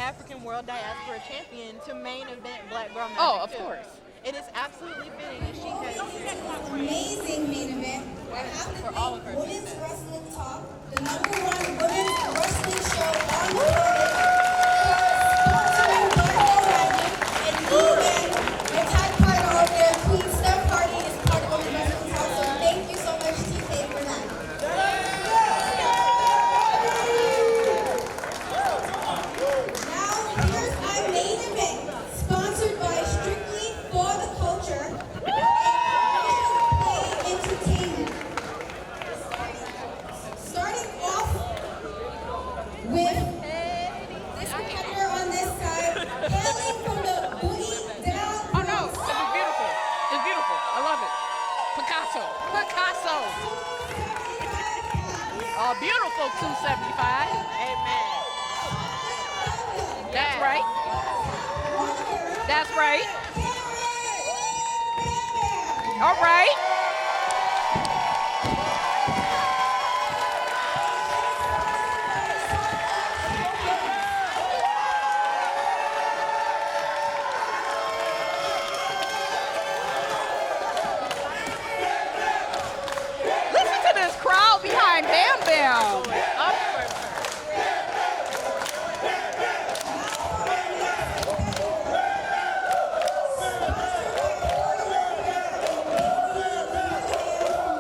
African World Diaspora Champion to main event Black Girl Magik. Oh, of course. It is absolutely fitting that she has Amazing main event. I have to for all of thank her Women's success. Wrestling Talk, the #1 women's wrestling show on the planet, sponsoring Black Girl Magik, and even the tag partner over there, Queen Steph Hardy, is part of Women's Wrestling Talk. So thank you so much, TK, for that. Now, here's our main event, sponsored by Strictly for the Culture and Play Entertainment. Starting off with this competitor on this side, hailing from the Booty Down. Oh no, this is beautiful. It's beautiful. I love it. Picasso. Picasso. Oh, beautiful 275. Amen. That's right. That's right. All right. Listen to this crowd behind Bam Bam. Up for her.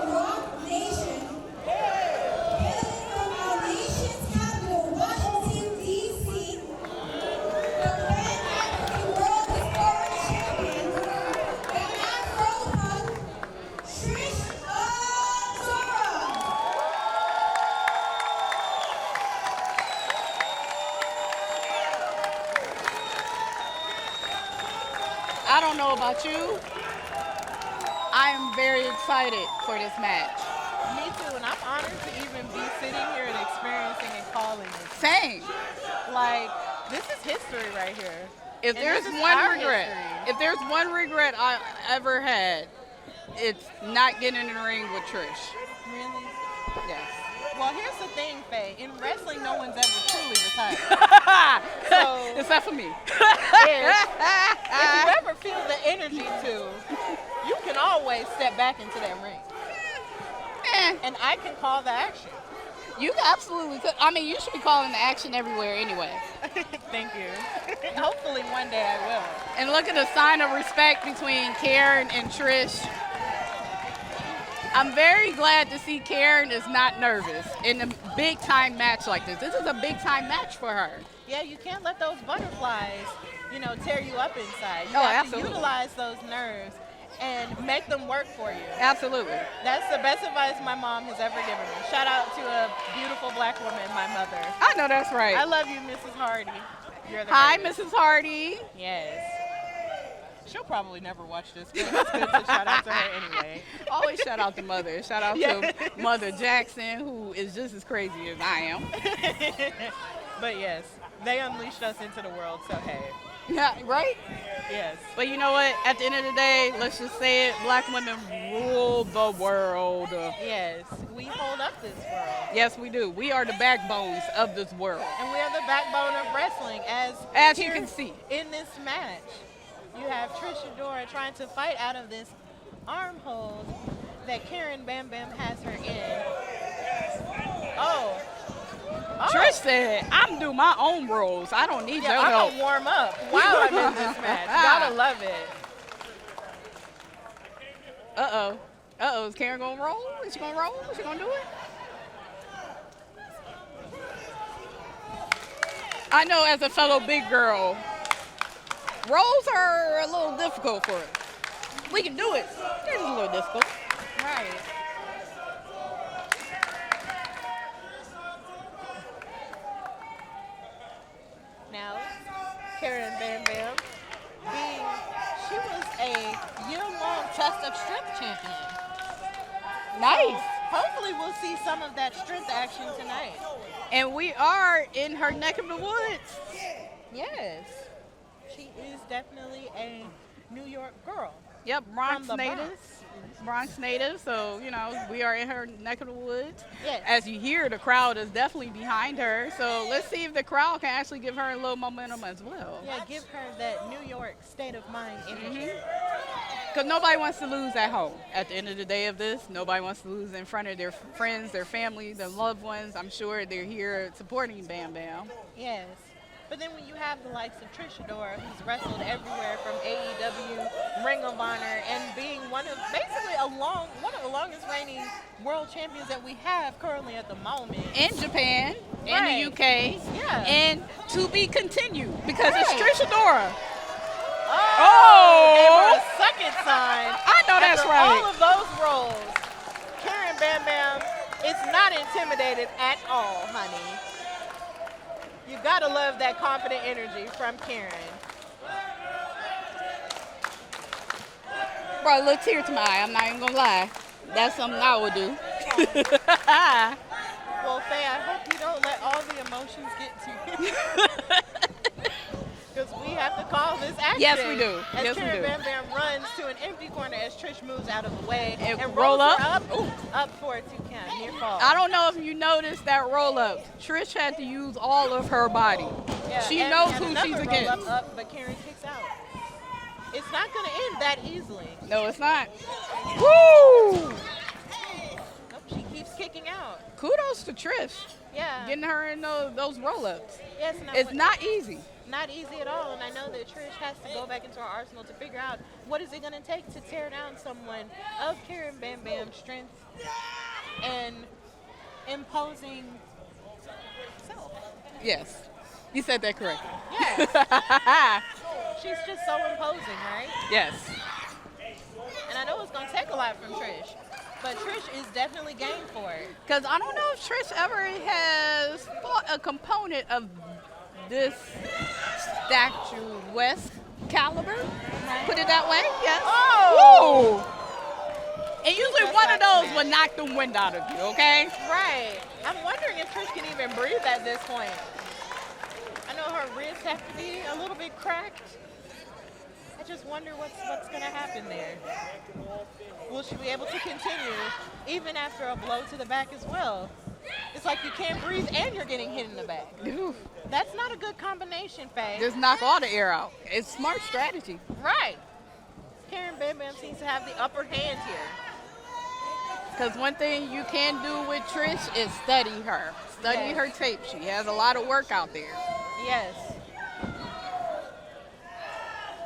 Rock Nation, hailing from our nation's capital, Washington, D.C., the Pan African World Historic Champion, the Afro Hug, Trish Adora. I don't know about you. I am very excited for this match. Me too, and I'm honored to even be sitting here and experiencing and calling this. Same. Like, this is history right here. If And there's this is one our regret, history. if there's one regret I ever had, it's not getting in the ring with Trish. Really? Yes. Well, here's the thing, Faye. In wrestling, no one's ever truly retired. So, Except for me. if you ever feel the energy too, you can always step back into that ring. Eh, And I can call the action. you absolutely could. I mean, you should be calling the action everywhere anyway. Thank you. Hopefully one day I will. And look at the sign of respect between Karen and Trish. I'm very glad to see Karen is not nervous in a big time match like this. This is a big time match for her. Yeah, you can't let those butterflies, tear you up inside. You Oh, have absolutely. to utilize those nerves and make them work for you. Absolutely. That's the best advice my mom has ever given me. Shout out to a beautiful Black woman, my mother. I know that's right. I love you, Mrs. Hardy. You're the Hi, greatest. Mrs. Hardy. Yes. She'll probably never watch this, but it's good to shout out to her anyway. Always shout out to Mother. Shout out Yes. to Mother Jackson, who is just as crazy as I am. But yes, they unleashed us into the world, so hey, Yeah, right? yes. But you know what? At the end of the day, let's just say it, Black women rule the world. Yes, we hold up this world. Yes, we do. We are the backbones of this world. And we are the backbone of wrestling, as You here can see. in this match. You have Trish Adora trying to fight out of this arm hold that Karen Bam Bam has her in. Oh. Trish said, I'm doing my own rolls. I don't need Yeah, your I'm help. gonna warm up while I'm in this match. Gotta love it. Uh-oh. Uh-oh. Is Karen gonna roll? Is she gonna roll? Is she gonna do it? I know as a fellow big girl, rolls are a little difficult for us. We can do it. It's a little difficult. Right. Now, Karen Bam Bam, she was a year-long test of strength champion. Nice. Hopefully we'll see some of that strength action tonight. And we are in her neck of the woods. Yes. She is definitely a New York girl. Yep, from Bronx the Bronx. natives. Bronx native, so we are in her neck of the woods. Yes. As you hear, the crowd is definitely behind her. So let's see if the crowd can actually give her a little momentum as well. Yeah, give her that New York state of mind energy. Because nobody wants to lose at home. At the end of the day of this, nobody wants to lose in front of their friends, their family, their loved ones. I'm sure they're here supporting Bam Bam. Yes. But then when you have the likes of Trish Adora, who's wrestled everywhere from AEW, Ring of Honor, and being basically one of the longest reigning world champions that we have currently at the moment. In Japan, in Right. the UK, Yeah. and to be continued because it's Right. Trish Adora. Oh! Gave her a second sign. I know that's After right. all of those roles, Karen Bam Bam is not intimidated at all, honey. You gotta love that confident energy from Karen. Bro, a little tear to my eye. I'm not even gonna lie. That's something I would do. Well, Faye, I hope you don't let all the emotions get to you. Because we have to call this action. Yes, we do. As Yes, we Karen do. Bam Bam runs to an empty corner as Trish moves out of the way And rolls roll her up. up for a 2 count. Near fall. I don't know if you noticed that roll up. Trish had to use all of her body. Yeah, She and knows had who another she's roll against. Up, but Karen kicks out. It's not going to end that easily. No, it's not. Woo! Nope, she keeps kicking out. Kudos to Trish. Yeah. Getting her in those roll-ups. Yes, It's not easy. Not easy at all, and I know that Trish has to go back into her arsenal to figure out what is it going to take to tear down someone of Karen Bam Bam's strength and imposing self. Yes. You said that correctly. Yes. She's just so imposing, right? Yes. And I know it's going to take a lot from Trish, but Trish is definitely game for it. Because I don't know if Trish ever has fought a component of this statuesque caliber. Put it that way, yes. Oh! Woo! And usually Just one like of those that. will knock the wind out of you, okay? Right. I'm wondering if Trish can even breathe at this point. I know her ribs have to be a little bit cracked. I just wonder what's going to happen there. Will she be able to continue even after a blow to the back as well? It's like you can't breathe and you're getting hit in the back. Oof. That's not a good combination, Faye. Just knock all the air out. It's smart strategy. Right. Karen Bam Bam seems to have the upper hand here. Because one thing you can do with Trish is study her. Study Yes. her tape. She has a lot of work out there. Yes.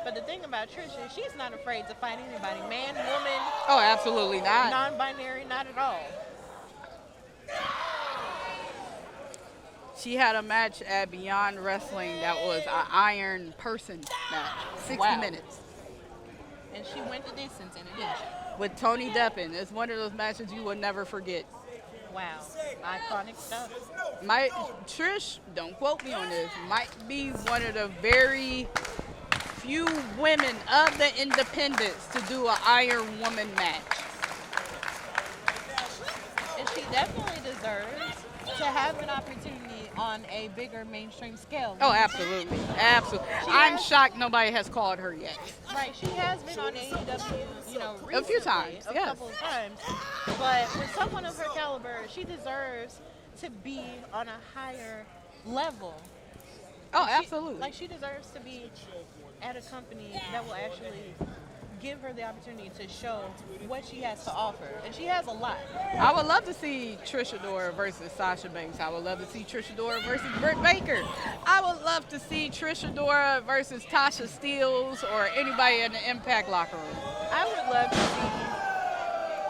But the thing about Trish is she's not afraid to fight anybody. Man, woman, Oh, absolutely not. non-binary, not at all. She had a match at Beyond Wrestling that was an iron person match. 60 Wow. minutes. And she went the distance in addition. With Tony Deppen. It's one of those matches you will never forget. Wow. Iconic stuff. Trish, don't quote me on this, might be one of the very few women of the independents to do an Iron Woman match. And she definitely deserves to have an opportunity on a bigger mainstream scale. Oh, absolutely. Absolutely. I'm shocked nobody has called her yet. Right, she has been on AEW, recently, A few times, a yes. couple of times. But for someone of her caliber, she deserves to be on a higher level. Oh, absolutely. Like she deserves to be at a company that will actually give her the opportunity to show what she has to offer. And she has a lot. I would love to see Trish Adora versus Sasha Banks. I would love to see Trish Adora versus Britt Baker. I would love to see Trish Adora versus Tasha Steelz or anybody in the Impact locker room. I would love to see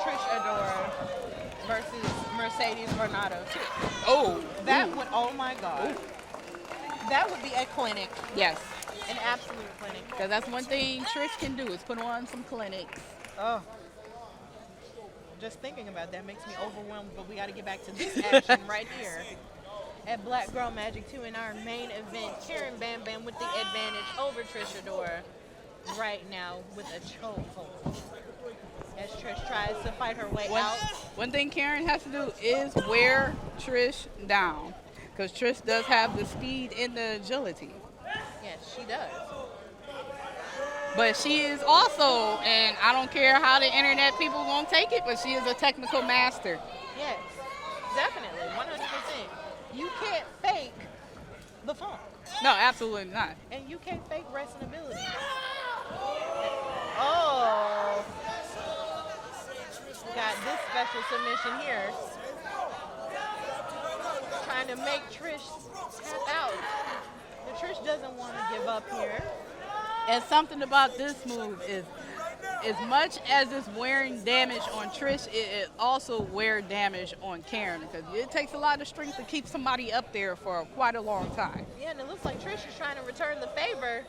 Trish Adora versus Mercedes Varnado too. Oh, That would, oh my God. That would be a clinic, yes. an absolute clinic. Because that's one thing Trish can do is put on some clinics. Oh. Just thinking about that makes me overwhelmed, but we got to get back to this action right here. At Black Girl Magik 2 in our main event, Karen Bam Bam with the advantage over Trish Adora right now with a chokehold. As Trish tries to fight her way out. One thing Karen has to do is wear Trish down. Because Trish does have the speed and the agility. Yes, she does. But she is also, and I don't care how the internet people gonna take it, but she is a technical master. Yes, definitely, 100%. You can't fake the funk, No, absolutely not. and you can't fake wrestling ability. Oh, got this special submission here. Trying to make Trish tap out. But Trish doesn't want to give up here. And something about this move is, as much as it's wearing damage on Trish, it also wear damage on Karen, because it takes a lot of strength to keep somebody up there for quite a long time. Yeah, and it looks like Trish is trying to return the favor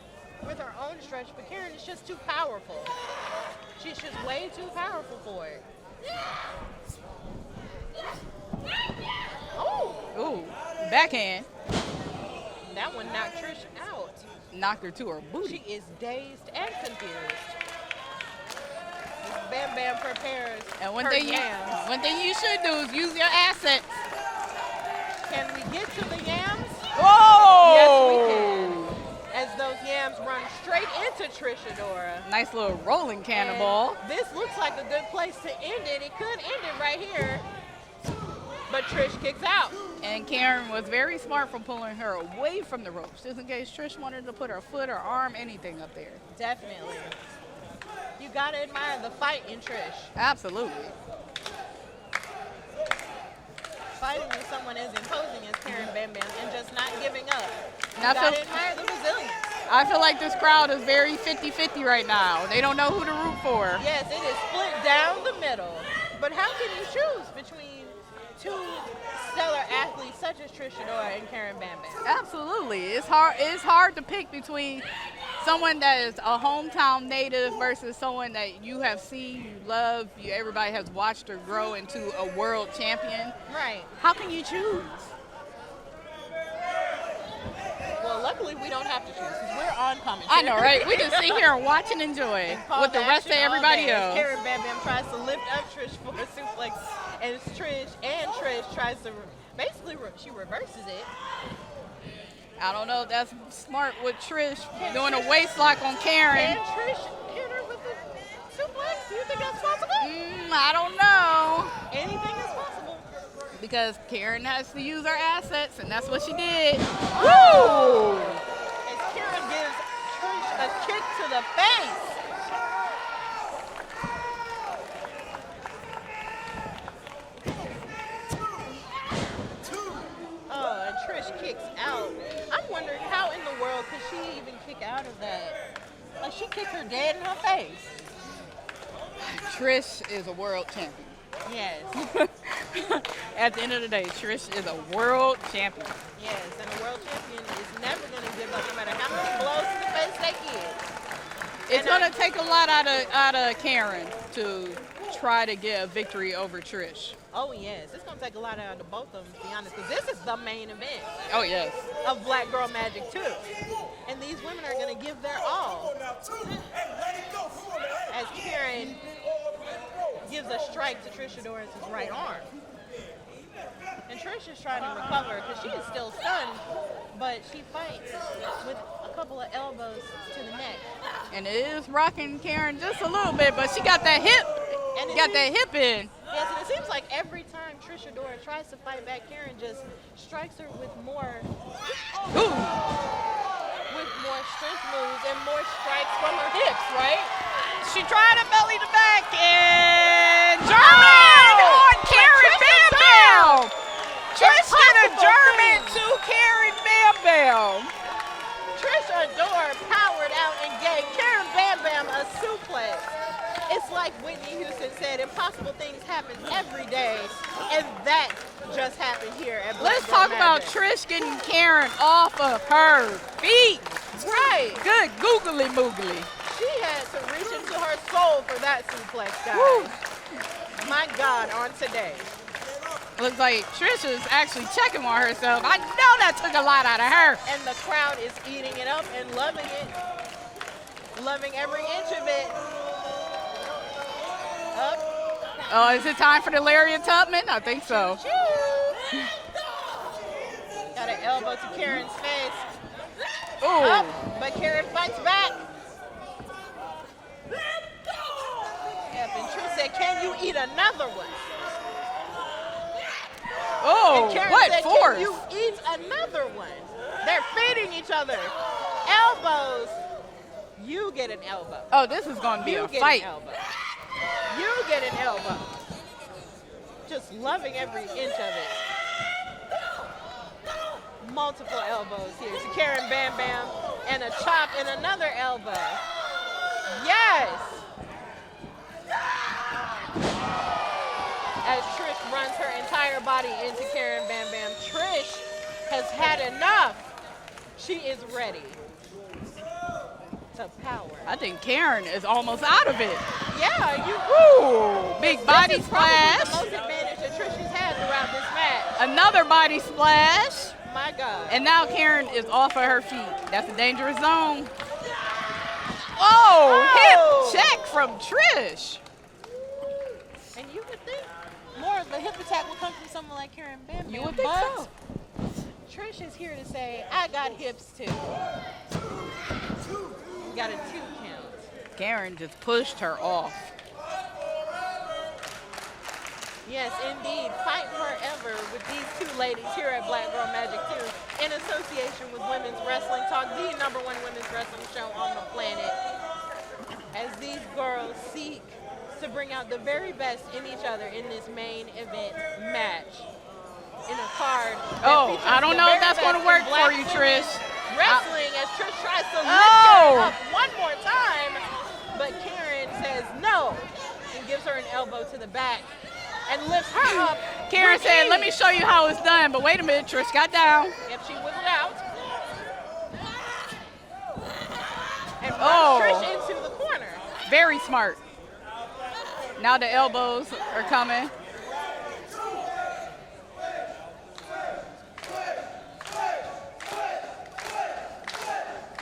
with her own stretch, but Karen is just too powerful. She's just way too powerful for it. Oh, Ooh, backhand. that one knocked Trish out. Knocked her to her booty. She is dazed and confused. Bam Bam prepares And one her thing you should do is use your assets. Can we get to the yams? Oh! Yes, we can. As those yams run straight into Trish Adora. Nice little rolling cannonball. And this looks like a good place to end it. It could end it right here. But Trish kicks out. And Karen was very smart from pulling her away from the ropes, just in case Trish wanted to put her foot or arm, anything up there. Definitely. You gotta admire the fight in Trish. Absolutely. Fighting with someone as imposing as Karen Bam Bam and just not giving up. You Now, gotta so- admire the resilience. I feel like this crowd is very 50-50 right now. They don't know who to root for. Yes, it is split down the middle. But how can you choose between two stellar athletes such as Trish Adora and Karen Bam Bam? Absolutely. It's hard to pick between someone that is a hometown native versus someone that you have seen, you love, everybody has watched her grow into a world champion. Right. How can you choose? Well, luckily we don't have to choose because we're on commentary. I know, right? We just sit here and watch and enjoy And call with the to rest of action all everybody day as else. Karen Bam Bam tries to lift up Trish for a suplex, and Trish tries to she reverses it. I don't know if that's smart with Trish doing a waist lock on Karen. And Trish hit her with the suplex. Do you think that's possible? I don't know. Anything is possible. Because Karen has to use her assets, and that's what she did. Woo! As Karen gives Trish a kick to the face. Oh, and Trish kicks out. I'm wondering how in the world could she even kick out of that? Like, she kicked her dead in her face. Trish is a world champion. Yes. At the end of the day, Trish is a world champion. Yes, and a world champion is never going to give up no matter how many blows to the face they get. It's going to take a lot out of Karen to try to get a victory over Trish. Oh, yes. It's going to take a lot out of both of them, to be honest, because this is the main event Oh, yes. of Black Girl Magik 2. And these women are going to give their all. As Karen gives a strike to Trish Adora's right arm. And Trish is trying to recover because she is still stunned, but she fights with a couple of elbows to the neck. And it is rocking Karen just a little bit, but she got that hip. And Got that hip in. Yes, and it seems like every time Trish Adora tries to fight back, Karen just strikes her with more Ooh. strength moves and more strikes from her hips, right? She tried to belly to back and German on Karen Bam Bam. Trish hit a German to Karen Bam Bam. Trish Adora powered out and gave Karen Bam Bam a suplex. It's like Whitney Houston said, impossible things happen every day, and that just happened here at Black Let's Girl talk about Magik. Trish getting Karen off of her feet. Right. Good googly moogly. She had to reach into her soul for that suplex, guys. Woo. My God, on today. Looks like Trish is actually checking on herself. I know that took a lot out of her. And the crowd is eating it up and loving it. Loving every inch of it. Up. Oh, is it time for the Lariat Tubman? I think so. Choo. Got an elbow to Karen's face. Ooh. Up, but Karen fights back. eat another one. Oh, And Karen what said, force? Can you eat another one? They're feeding each other. Elbows. You get an elbow. Oh, this is going to be You a get fight. an elbow. You get an elbow. Just loving every inch of it. Multiple elbows here to Karen Bam Bam, and a chop and another elbow. Yes! As Trish runs her entire body into Karen Bam Bam, Trish has had enough. She is ready to power. I think Karen is almost out of it. Yeah, you. Ooh, big body This is probably splash. the most advantage that Trish has had throughout this match. Another body splash. My God. And now Karen is off of her feet. That's a dangerous zone. Oh, hip check from Trish. And you would think more of a hip attack would come from someone like Karen Bam Bam. You would think but so. Trish is here to say, I got hips too. Got a 2 count. Karen just pushed her off. Yes, indeed. Fight forever with these 2 ladies here at Black Girl Magik 2 in association with Women's Wrestling Talk, the #1 women's wrestling show on the planet. As these girls seek to bring out the very best in each other in this main event match. In a card that Oh, features I don't the know if very that's going to best work in Black for you, Trish. wrestling as Trish tries to lift Oh. Karen up one more time, but Karen says no and gives her an elbow to the back and lifts her up. Karen with said, let ease. me show you how it's done. But wait a minute, Trish got down. Yep, she wiggled out. And runs Oh. Trish into the corner. Very smart. Now the elbows are coming.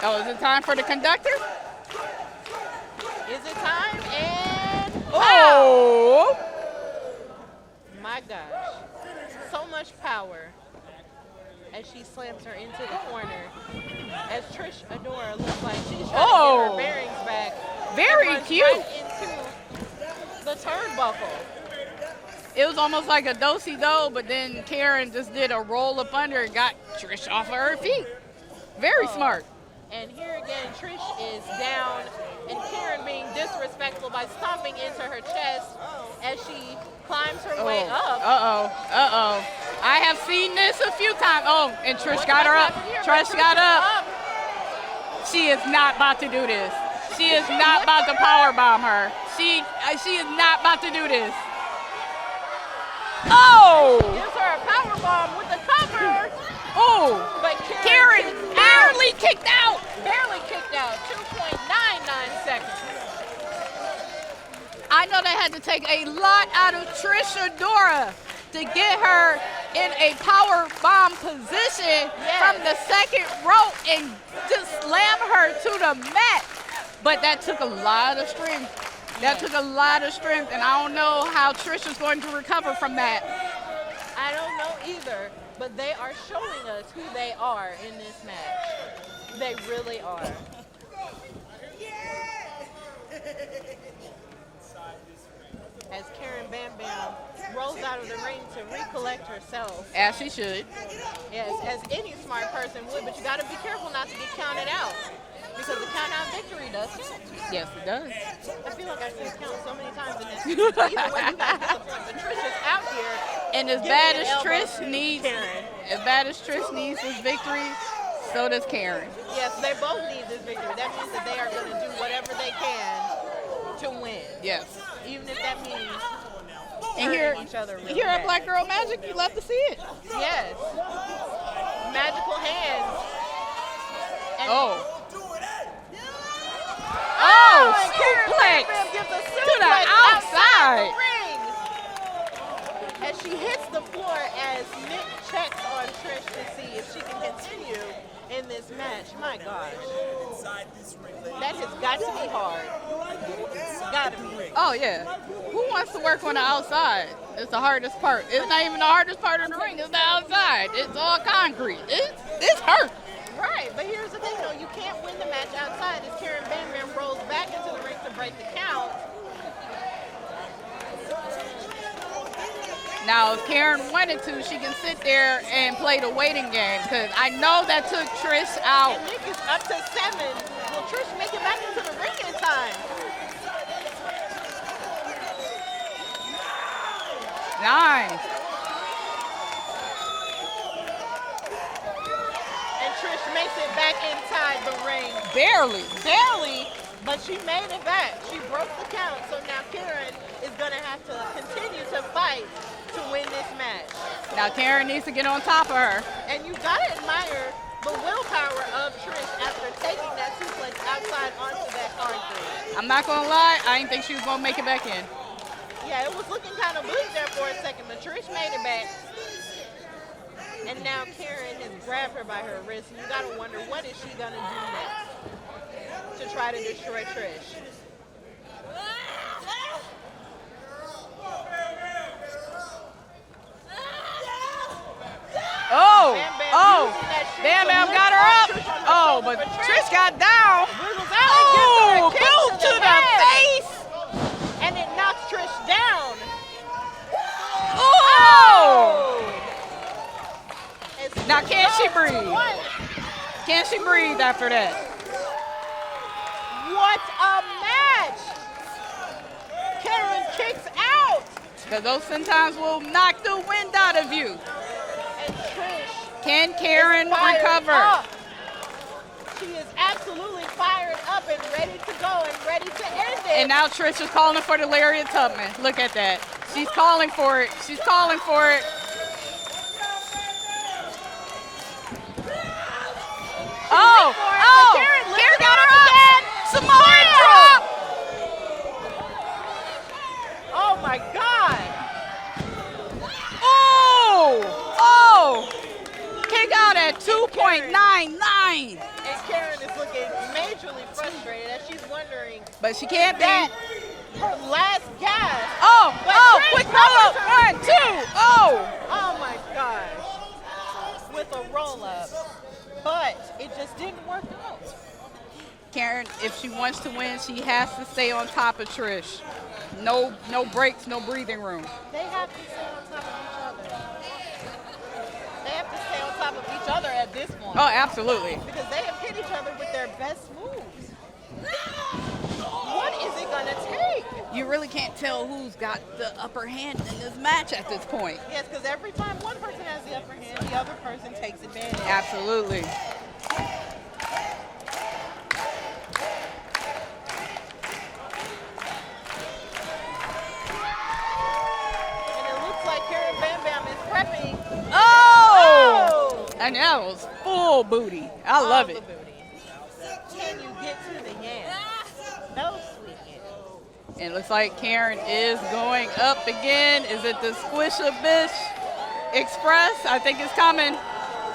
Oh, is it time for the conductor? Is it time? And Oh! my gosh. So much power as she slams her into the corner. As Trish Adora looks like she's trying to get Oh. her bearings back. Very and runs cute. right into the turnbuckle. It was almost like a do-si-do, but then Karen just did a roll up under and got Trish off of her feet. Very smart. And here again, Trish is down, and Karen being disrespectful by stomping into her chest as she climbs her way up. Uh-oh. I have seen this a few times. Oh, and Trish What's got her up. happening here? Trish But got is up. She is not about to do this. She is not about to power bomb her. She is not about to do this. Oh! Gives her a power bomb with the cover, Oh! but Karen kicks barely kicked out. barely kicked out. 2.99 seconds. I know they had to take a lot out of Trish Adora to get her in a power bomb position from the second row and just slam her to the mat. But that took a lot of strength. That took a lot of strength, and I don't know how Trish is going to recover from that. I don't know either, but they are showing us who they are in this match. They really are. As Karen Bam Bam rolls out of the ring to recollect herself. As she should. Yes, as any smart person would, but you got to be careful not to get counted out. Because the count out victory does count. Yes, it does. I feel like I've seen count so many times in this. Either way, you got to get the point. But Trish is out here. And as giving bad an as elbow Trish to needs, Karen. as bad as Trish needs this victory, so does Karen. Yes, they both need this victory. That means that they are going to do whatever they can to win. Yes. Even if that means And hurting each other really here at bad. Black Girl Magik, you love to see it. Yes. Magical hands. And and Karen suplex Bam Bam gives a to the suplex outside. the ring. As she hits the floor as Nick checks on Trish to see if she can continue in this match. My gosh. That has got to be hard. Got to be. Oh, yeah. Who wants to work on the outside? It's the hardest part. It's not even the hardest part of the ring. It's the outside. It's all concrete. It's hurt. Right, but here's the thing though, you can't win the match outside as Karen Bam Bam rolls back into the ring to break the count. Now, if Karen wanted to, she can sit there and play the waiting game because I know that took Trish out. And Nick is up to 7. Will Trish make it back into the ring in time? Nice. And Trish makes it back inside the ring. Barely. Barely, but she made it back. She broke the count, so now Karen is going to have to continue to fight to win this match. Now Karen needs to get on top of her. And you got to admire the willpower of Trish after taking that suplex outside onto that concrete. I'm not going to lie, I didn't think she was going to make it back in. Yeah, it was looking kind of bleak there for a second, but Trish made it back. And now Karen has grabbed her by her wrist, and you got to wonder, what is she going to do next to try to destroy Trish? Bam Bam got her up. Oh, but Trish got down. Oh, boot to the face. And it knocks Trish down. Oh! Now can she breathe? Can she breathe after that? What a match! Karen kicks out. Because those sometimes will knock the wind out of you. And Trish, can Karen recover? Up. She is absolutely fired up and ready to go and ready to end it. And now Trish is calling for the Lariat Tubman. Look at that. She's calling for it. She's calling for it. Karen got her up. Samoan drop. Oh my God. Oh. Kick out at 2.99. And Karen is looking majorly frustrated as she's wondering. But she can't be. Her last gasp. Quick roll-up. 1, 2. Oh my gosh. With a roll-up. But it just didn't work out. Karen, if she wants to win, she has to stay on top of Trish. No breaks, no breathing room. They have to stay on top of each other. They have to stay on top of each other at this point. Oh, absolutely. Because they have hit each other with their best moves. What is it going to take? You really can't tell who's got the upper hand in this match at this point. Yes, because every time one person has the upper hand, the other person takes advantage. Absolutely. Prepping. Oh! And that was full booty. I love it. Can you get to the yam? No, sweet yam. And it looks like Karen is going up again. Is it the Squish-a-Bish Express? I think it's coming.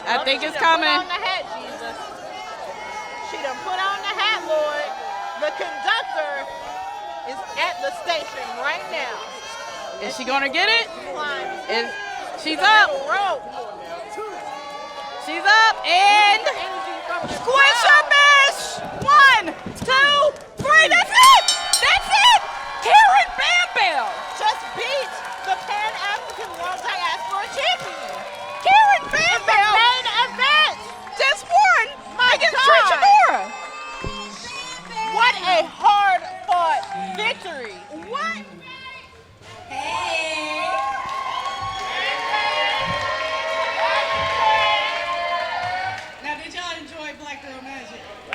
I think it's coming. Put on the hat, Jesus. She done put on the hat, Lord. The conductor is at the station right now. Is she going to get it? She's up. She's up and Squish-a-Bish. 1, 2, 3. That's it. That's it. Karen Bam Bam just beat the Pan-African World Diaspora Champion. Karen Bam Bam. Main event. Just won against Trish Adora. What a hard-fought victory. What? Hey. Now, did y'all enjoy Black Girl Magik? I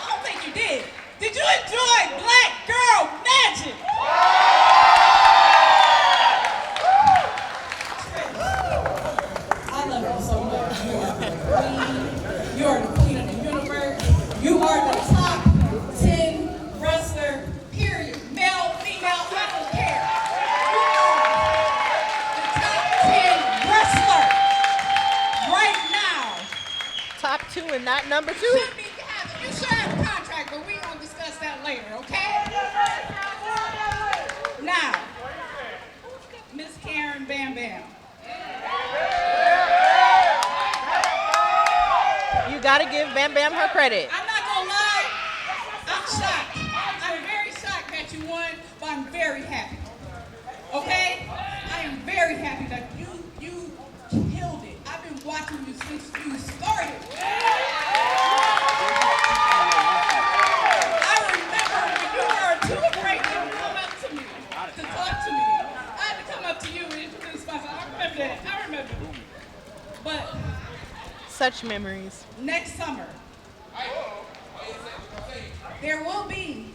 don't think you did. Did you enjoy Black Girl Magik? I love you so much. You are the queen. You are the queen of the universe. You are the top 10 wrestler, period. Male, female, I don't care. You are the top 10 wrestler right now. Top 2 and not number 2? You should have a contract, but we gonna discuss that later, okay? Now, Miss Karen Bam Bam. You gotta give Bam Bam her credit. I'm not gonna lie, I'm shocked. I'm very shocked that you won, but I'm very happy. But Such memories. next summer, there will be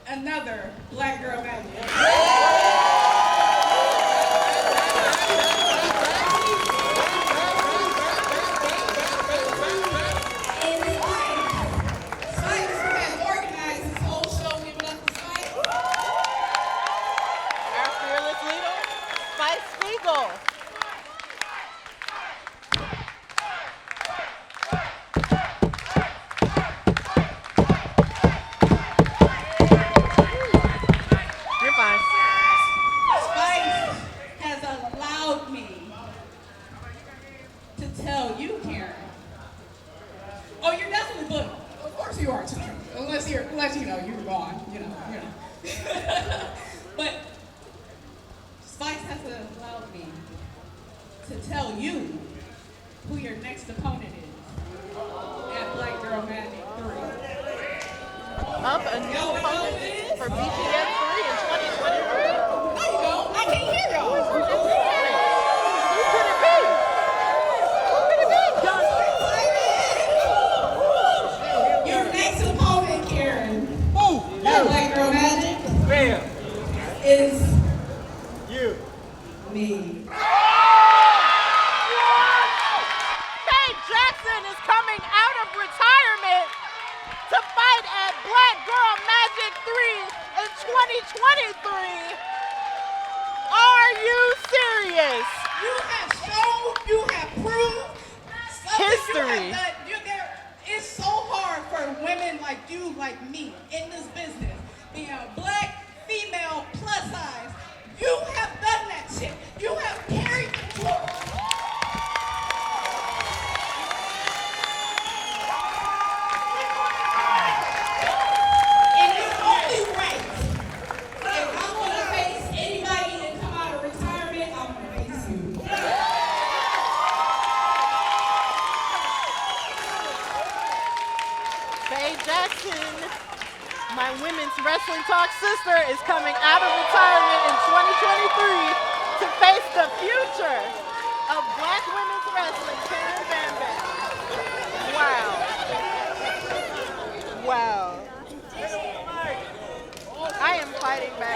another Black Girl Magik. And Spikes has organized this whole show. Give it up to Spikes. Our fearless leader, Spice Spiegel. You're fine. Spice has allowed me to tell you, Karen. Oh, you're definitely booked. Of course you are, too. Unless you know you're gone, you know. But Spice has allowed me to tell you who your next opponent is at Black Girl Magik 3. Up a new opponent for BGS 3 in 2023. There you go. I can't hear y'all. Who could it be? Who could it be? Your next opponent, Karen, at Black Girl Magik is me. Faye Jackson is coming out of retirement to fight at Black Girl Magik 3 in 2023. Are you serious? You have shown, you have proved something History. you have done. It's so hard for women like you, like me, in this business, being a black, female, plus size. You have done that shit. You have carried the torch. And it's only right. If I'm gonna face anybody that come out of retirement, I'm gonna face you. Faye Jackson, my women's wrestling talk sister, is coming out of retirement in 2023 to face the future of black women's wrestling, Karen Van Beck. Wow. Wow. I am fighting back.